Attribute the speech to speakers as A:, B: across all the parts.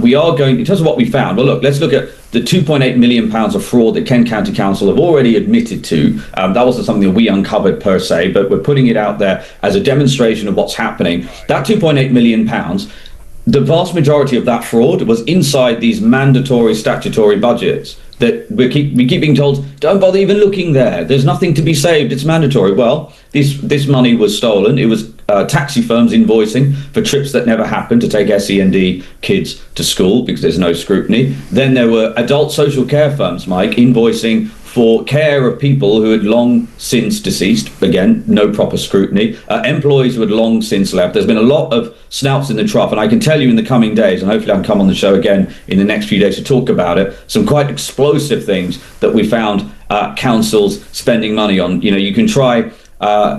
A: We are going, in terms of what we found, well, look, let's look at the £2.8 million of fraud that Kent County Council have already admitted to. That wasn't something that we uncovered per se, but we're putting it out there as a demonstration of what's happening. That £2.8 million, the vast majority of that fraud was inside these mandatory statutory budgets that we keep being told, don't bother even looking there. There's nothing to be saved. It's mandatory. Well, this money was stolen. It was taxi firms invoicing for trips that never happened to take SEND kids to school because there's no scrutiny. Then there were adult social care firms, Mike, invoicing for care of people who had long since deceased. Again, no proper scrutiny. Employees who had long since left. There's been a lot of snouts in the trough, and I can tell you in the coming days, and hopefully I can come on the show again in the next few days to talk about it, some quite explosive things that we found councils spending money on. You know, you can try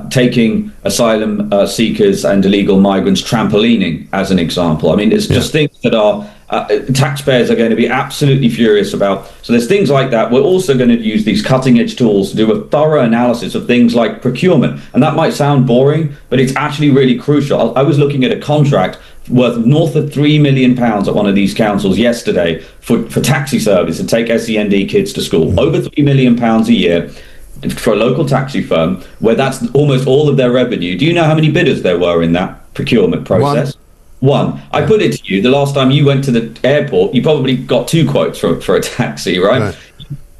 A: taking asylum seekers and illegal migrants trampolining as an example. I mean, it's just things that are taxpayers are going to be absolutely furious about. So there's things like that. We're also going to use these cutting edge tools to do a thorough analysis of things like procurement. And that might sound boring, but it's actually really crucial. I was looking at a contract worth north of £3 million at one of these councils yesterday for taxi service to take SEND kids to school. Over £3 million a year for a local taxi firm, where that's almost all of their revenue. Do you know how many bidders there were in that procurement process? One. I put it to you, the last time you went to the airport, you probably got 2 quotes for a taxi, right?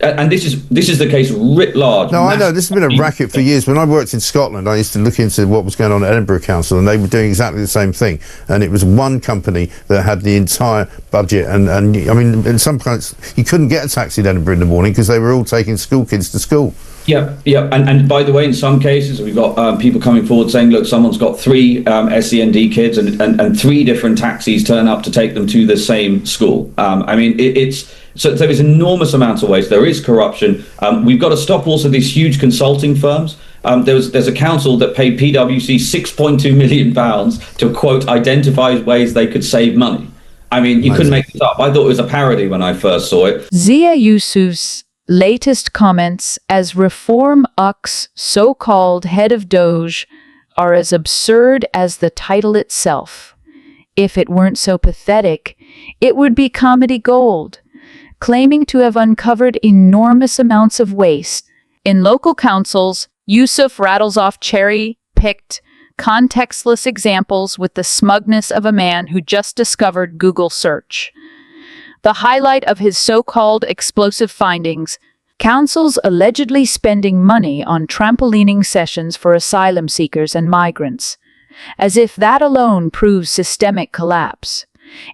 A: And this is the case writ large.
B: No, I know, this has been a racket for years. When I worked in Scotland, I used to look into what was going on at Edinburgh Council, and they were doing exactly the same thing. And it was one company that had the entire budget. And I mean, in some points, you couldn't get a taxi in Edinburgh in the morning because they were all taking school kids to school. Yeah. And by the way, in some cases, we've got people coming forward saying, look, someone's got 3 SEND kids and 3 different taxis turn up to take them to the same school. I mean, so there's enormous amounts of waste. There is corruption. We've got to stop also these huge consulting firms. There's a council that paid PwC £6.2 million to, quote, identify ways they could save money. I mean, you couldn't make this up. I thought it was a parody when I first saw it.
C: Zia Yusuf's latest comments as Reform UC's so-called head of Doge are as absurd as the title itself. If it weren't so pathetic, it would be comedy gold. Claiming to have uncovered enormous amounts of waste in local councils, Yusuf rattles off cherry-picked, contextless examples with the smugness of a man who just discovered Google search. The highlight of his so-called explosive findings, councils allegedly spending money on trampolining sessions for asylum seekers and migrants, as if that alone proves systemic collapse.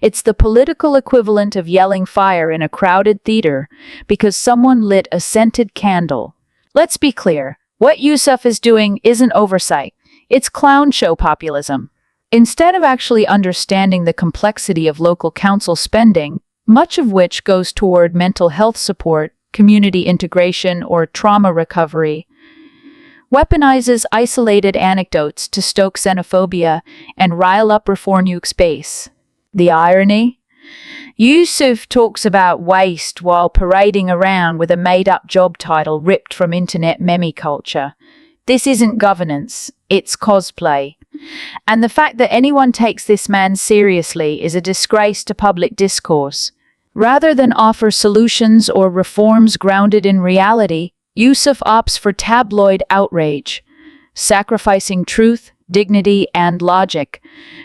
C: It's the political equivalent of yelling fire in a crowded theater because someone lit a scented candle. Let's be clear, what Yusuf is doing isn't oversight, it's clown show populism. Instead of actually understanding the complexity of local council spending, much of which goes toward mental health support, community integration, or trauma recovery, weaponizes isolated anecdotes to stoke xenophobia and rile up Reform UC's base. The irony? Yusuf talks about waste while parading around with a made-up job title ripped from internet meme culture. This isn't governance, it's cosplay. And the fact that anyone takes this man seriously is a disgrace to public discourse. Rather than offer solutions or reforms grounded in reality, Yusuf opts for tabloid outrage, sacrificing truth, dignity, and logic,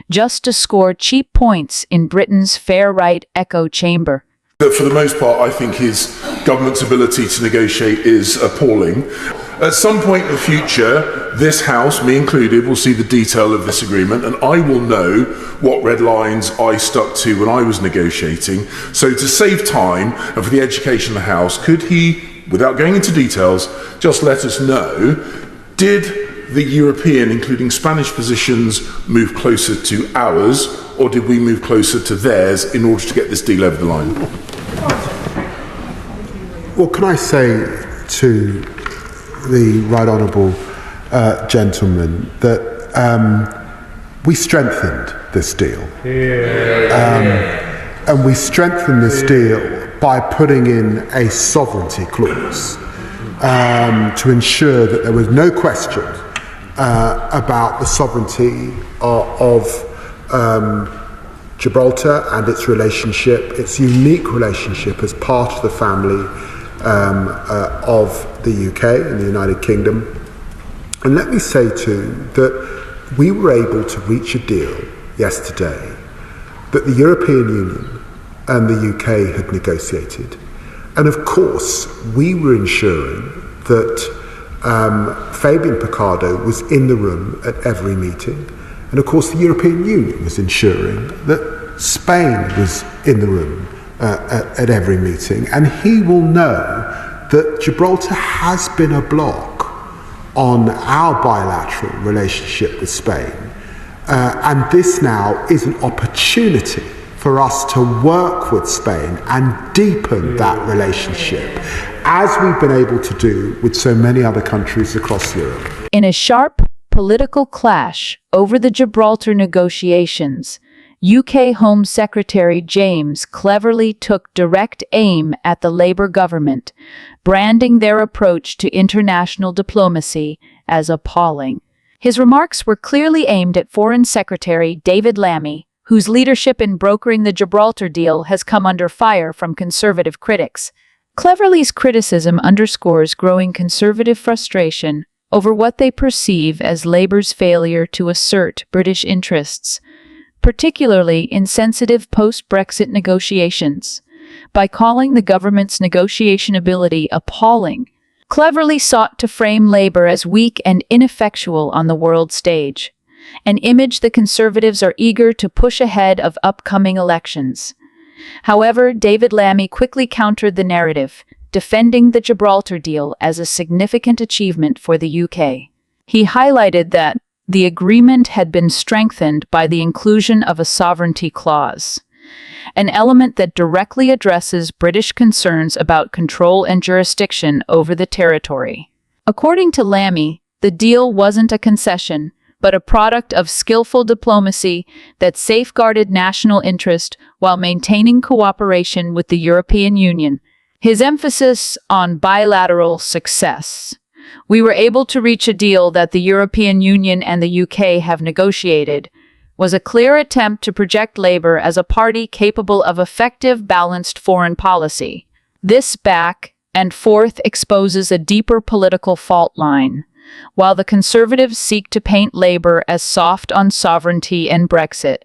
C: just to score cheap points in Britain's fair-right echo chamber.
D: For the most part, I think his government's ability to negotiate is appalling. At some point in the future, this House, me included, will see the detail of this agreement, and I will know what red lines I stuck to when I was negotiating. So to save time and for the education of the House, could he, without going into details, just let us know, did the European, including Spanish positions, move closer to ours, or did we move closer to theirs in order to get this deal over the line?
E: Well, can I say to the right honourable gentleman that we strengthened this deal. And we strengthened this deal by putting in a sovereignty clause to ensure that there was no question about the sovereignty of Gibraltar and its relationship, its unique relationship as part of the family of the UK and the United Kingdom. And let me say too that we were able to reach a deal yesterday that the European Union and the UK had negotiated. And of course, we were ensuring that Fabian Picardo was in the room at every meeting. And of course, the European Union was ensuring that Spain was in the room at every meeting. And he will know that Gibraltar has been a block on our bilateral relationship with Spain. And this now is an opportunity for us to work with Spain and deepen that relationship, as we've been able to do with so many other countries across Europe.
C: In a sharp political clash over the Gibraltar negotiations, UK Home Secretary James cleverly took direct aim at the Labour government, branding their approach to international diplomacy as appalling. His remarks were clearly aimed at Foreign Secretary David Lammy, whose leadership in brokering the Gibraltar deal has come under fire from Conservative critics. Cleverly's criticism underscores growing Conservative frustration over what they perceive as Labour's failure to assert British interests, particularly in sensitive post-Brexit negotiations. By calling the government's negotiation ability appalling, Cleverly sought to frame Labour as weak and ineffectual on the world stage, an image the Conservatives are eager to push ahead of upcoming elections. However, David Lammy quickly countered the narrative, defending the Gibraltar deal as a significant achievement for the UK. He highlighted that the agreement had been strengthened by the inclusion of a sovereignty clause, an element that directly addresses British concerns about control and jurisdiction over the territory. According to Lammy, the deal wasn't a concession, but a product of skillful diplomacy that safeguarded national interest while maintaining cooperation with the European Union. His emphasis on bilateral success. We were able to reach a deal that the European Union and the UK have negotiated, was a clear attempt to project Labour as a party capable of effective, balanced foreign policy. This back and forth exposes a deeper political fault line. While the Conservatives seek to paint Labour as soft on sovereignty and Brexit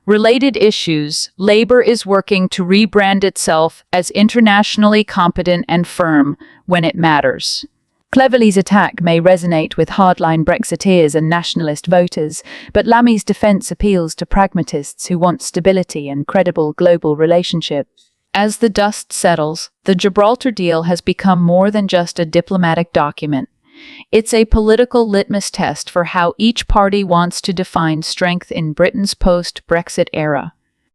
C: related issues, Labour is working to rebrand itself as internationally competent and firm when it matters. Cleverly's attack may resonate with hardline Brexiteers and nationalist voters, but Lammy's defence appeals to pragmatists who want stability and credible global relationships. As the dust settles, the Gibraltar deal has become more than just a diplomatic document. It's a political litmus test for how each party wants to define strength in Britain's post-Brexit era.